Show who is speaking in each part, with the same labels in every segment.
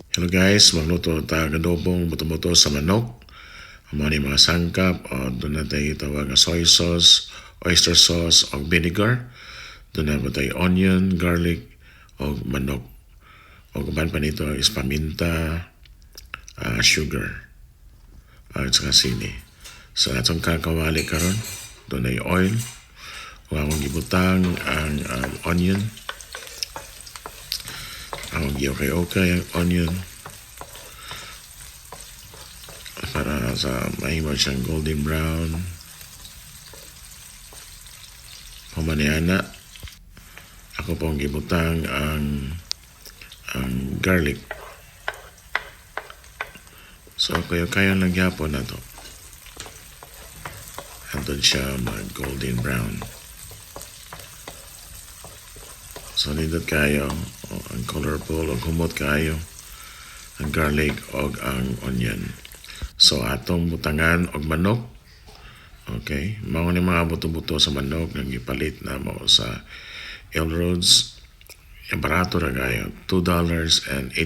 Speaker 1: Hello guys, magluto ta adobong buto-buto sa manok. Amo ni mga sangkap o doon na tayo tawag nga soy sauce, oyster sauce o vinegar. Doon na ba tayo onion, garlic o manok. O kaban pa nito is paminta, sugar at saka sili. So atong kakawali karon, doon ay oil. Kung akong gibutang ang onion, akong okay ang onion para sa mahimo siyang golden brown. Humaniana, ako pong gibutang ang garlic. So kayo lang yapon na to. Hantod siya mag golden brown. So nindot kayo ang colorful o humot kayo ang garlic o ang onion. So atong butangan og manok. Okay, mao ni mga buto-buto sa manok nga gipalit na mo sa Elroads. Yung barato ra kayo, $2.89.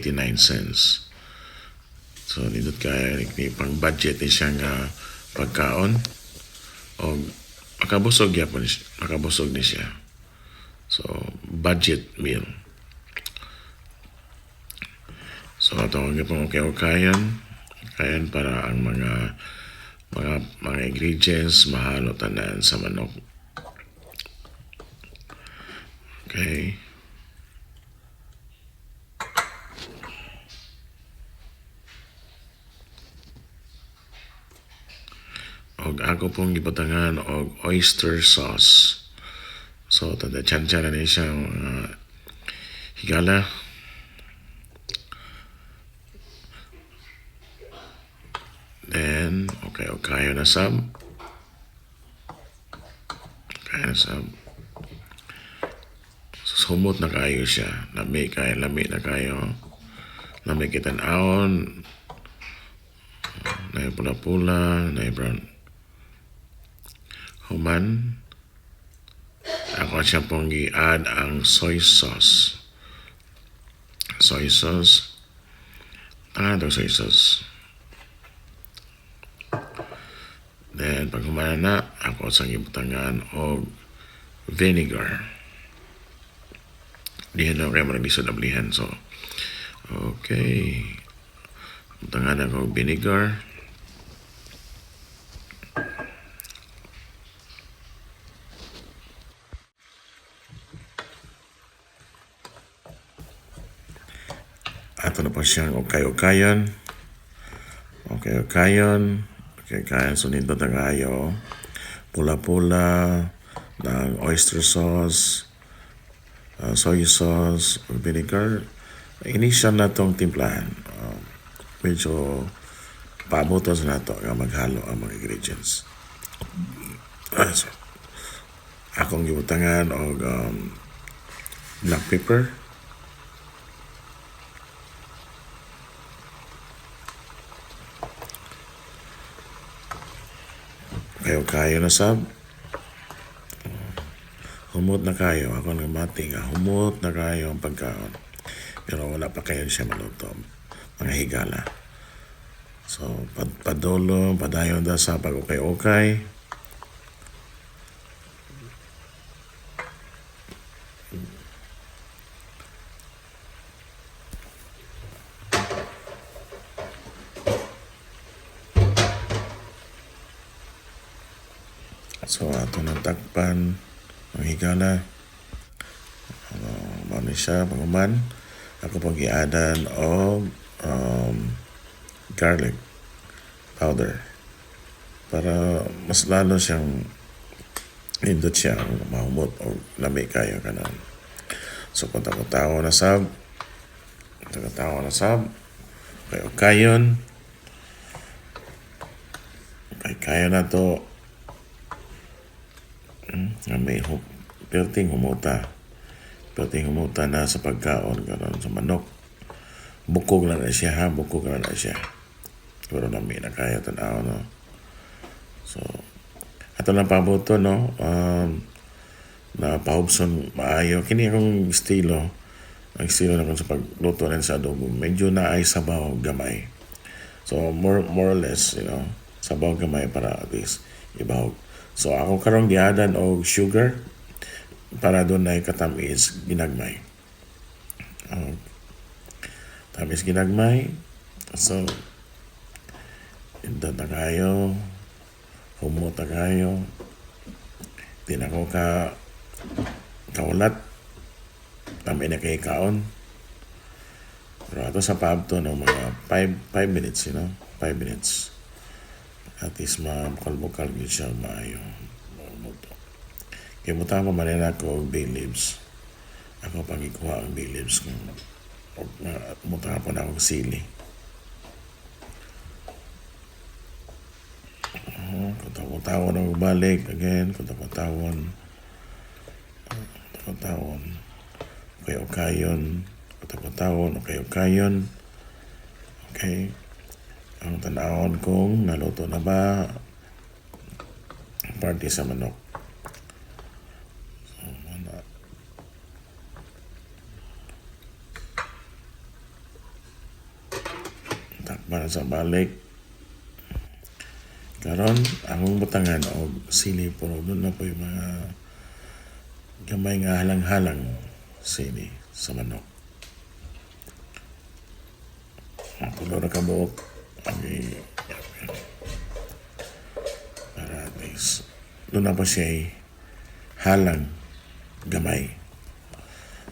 Speaker 1: So nindot kayo ni pang budget ni siya nga pagkaon o makabusog ni siya. So budget meal. So atong gipong kayan para ang mga ingredients mahalo tanan sa manok. Okay. Og ako pong gibatangan og oyster sauce. So tada chan-chan na siya higala. Then, okay na sab. Sumot na kayo siya. Lami na kayo. Lami kitan-aon. Na pula-pula, na brown. Human. Ako siya pong i-add ang soy sauce. Soy sauce. Soy sauce. Then, pag humana na, ako sa gibutangan o vinegar. Diyan na kayo maralisod na blihan. So, okay. Butangan ako vinegar. Ato na po siyang okay-okayan. So nito na kayo. Pula-pula, ng oyster sauce, soy sauce, vinegar. Initial na itong timplahan. Medyo paabutos na ito nga maghalo ang mga ingredients. So, akong gibutangan og black pepper. Kayo na sab. Humot na kayo. Ako nagmati nga. Humot na kayo ang pagkaon. Pero wala pa kayo siya maluto. Mga higala. So, padolo, padayon da sa pag-okay. So, ato nang takpan ang higala. Mano siya, panguman. Ako pag i-adan o garlic powder para mas lalo siyang indot siya mahumot o lami kayo kanan. So, pagkatawa na sab. Kayon na to. May perting humuta na sa pagkaon karon sa manok. Bukog na siya. Pero nami na kaya tanaw, no. So ato lang pabuto, no. Na pahubson maayo kini akong estilo ang estilo na sa pagluto rin sa adobo, medyo naay sabaw gamay. So more or less, sabaw gamay para at least ibahog. So ako karong giadan og sugar para doon na katamis ginagmay. Tamis ginagmay. So indot na kayo, humot na kayo. Di na ko kaulat. Tama na kay kaon. Pero ato sa pabto no mga 5 minutes, 5 minutes. At least makalbukal yun siya maayo. Kaya mo tama manila ko bay leaves. Ako pang ikuha ang bay leaves kung mutang pa na akong sili. Kung ako balik again, kung tawon. Okay. Okay. Ang tanawon kung naluto na ba party sa manok. Takpan sa balik. Karon among butangan og sili puro doon na po yung mga gamay nga halang-halang sili sa manok. Tulo na kabuok para at least doon na po siya halang gamay.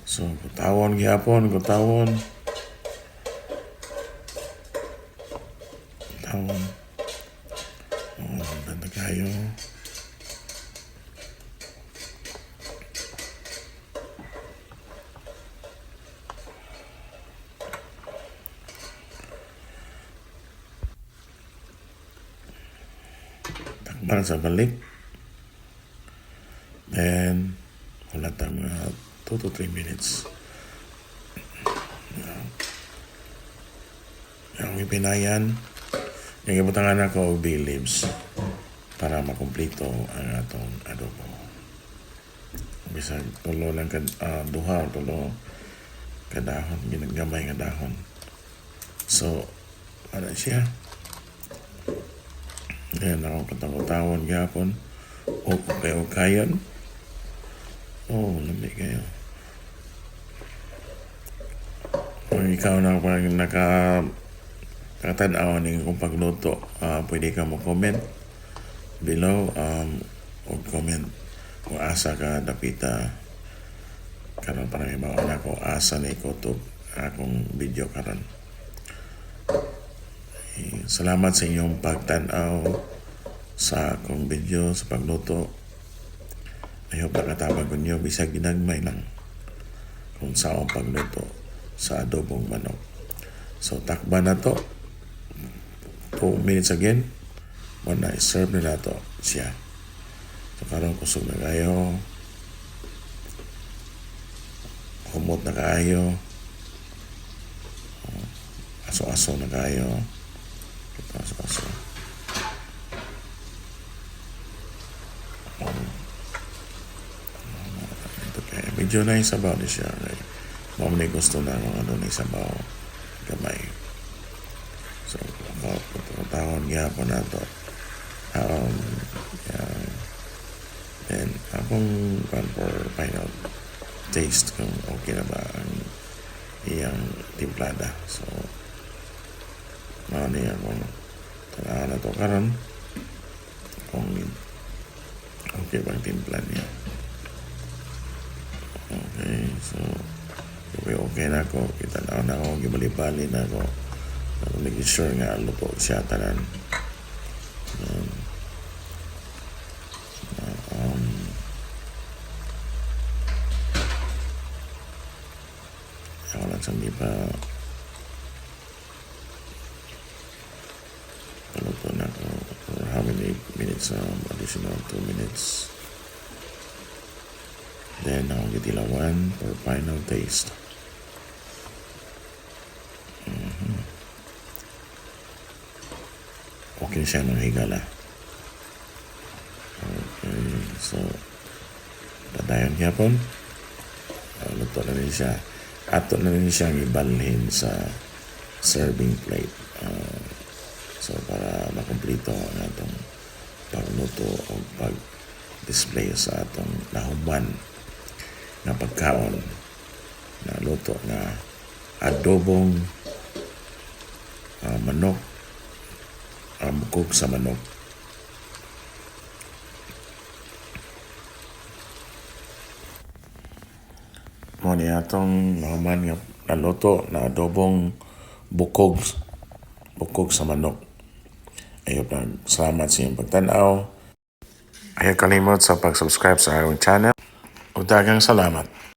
Speaker 1: So kutawon gihapon. Ganda kayo. Takpan sa balik. Then, wala tayong 2 to 3 minutes. Yung ipinayan, yung ibutangan ako og bay leaves para makumplito ang atong adobo. Bisag tulo lang duha o tulo kadahon, ginagamay nga dahon. So, ano siya? Then ako katawon gapon o kayon. Lamig kayo. Kung ikaw na parang nakatanaw ng kung pagluto, pwede ka mo comment below o comment kung asa ka dapita karon parang ibaw na ko asa na ikutob akong video karon. Salamat sa inyong pagtanaw sa akong video sa pagluto. I hope nakatabag ko nyo bisag ginagmay lang kung saan pagluto sa adobong manok. So takba na to 2 minutes again. Muna serve na to siya. So karon kusog na kayo, humot na kayo, aso-aso na kayo, aso-aso. Medyo na yung sabaw ni siya. Mamay gusto na kung ano na yung sabaw gamay. So tawon gihapon na to. Then akong for final taste kung okay na ba ang iyang timplada. So ano niya kung tanahan na to karon kung okay ba ang timpla niya. Okay, so okay na ako, kita na ako, gibali-bali na ako. Naging sure nga luto siya tanan. Ako lang hindi pa luto na ako for how many minutes, additional 2 minutes. Then ako gitilawan for final taste. Okay siya ng higala. Okay, so dadayon gyapon. Luto na rin siya. ato na rin siyang ibalhin sa serving plate. So para makumplito ang atong pagluto o pag-display sa atong nahuman na pagkaon na luto na adobong manok, bukog sa manok. Mo ni atong nahuman nga naluto na adobong bukog sa manok. Ayaw pa, salamat sa iyong pagtanaw. Ayaw kalimot sa pag-subscribe sa akong channel. Ug daghang salamat.